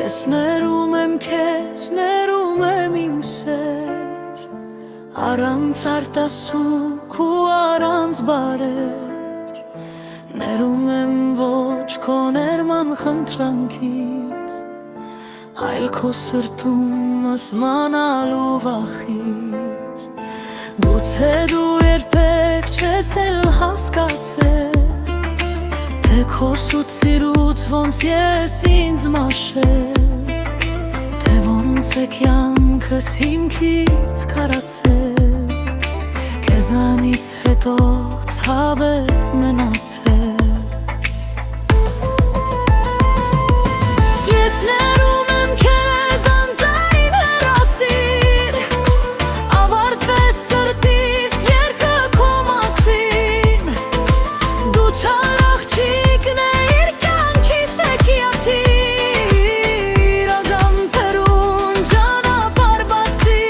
Ես ներում եմ քեզ, ներում եմ իմ սեր, առանց արտասուք ու առանց բարեր, ներում եմ ոչ քո ներման խնդրանքից, այլ քո սրտում սմանալու վախից։ Գուցե դու երբեք չես էլ հասկացել, թե քո սուտ սիրուց ոնց ես ինձ մաշել, թե ոնց է կյանքս հիմքից քարացել, քեզանից հետո ցավ է մնացել։ Ես ներում եմ քեզ անձայն հեռացիր, ավարտվեց սրտիս երգը քո մասին, դու չար աղջիկն էիր կյանքիս եկյաթիր, ագամբերուն ճանապարհ բացիր։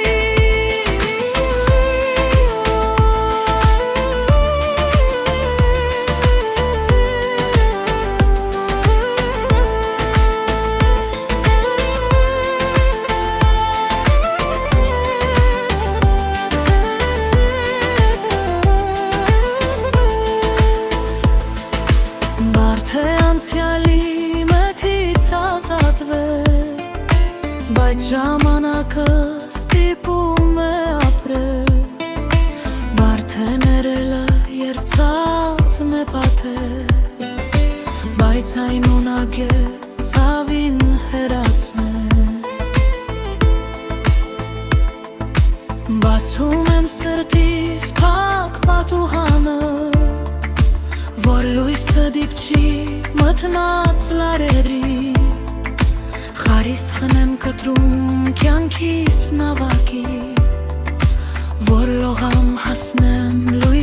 Բարդ է անցյալի մթից ազատվել, բայց ժամանակը ստիպում է ապրել, բարդ է ներելը, երբ ցավն է պատել, բայց այն ունակ է ցավին հեռացնել։ Բացում եմ սրտիս փակ պատուհանը, որ լույսը դիպչի մթնած լարերի, խարիս խնեմ կտրում կյանքիս նավակի, որ լողամ հասնեմ լույս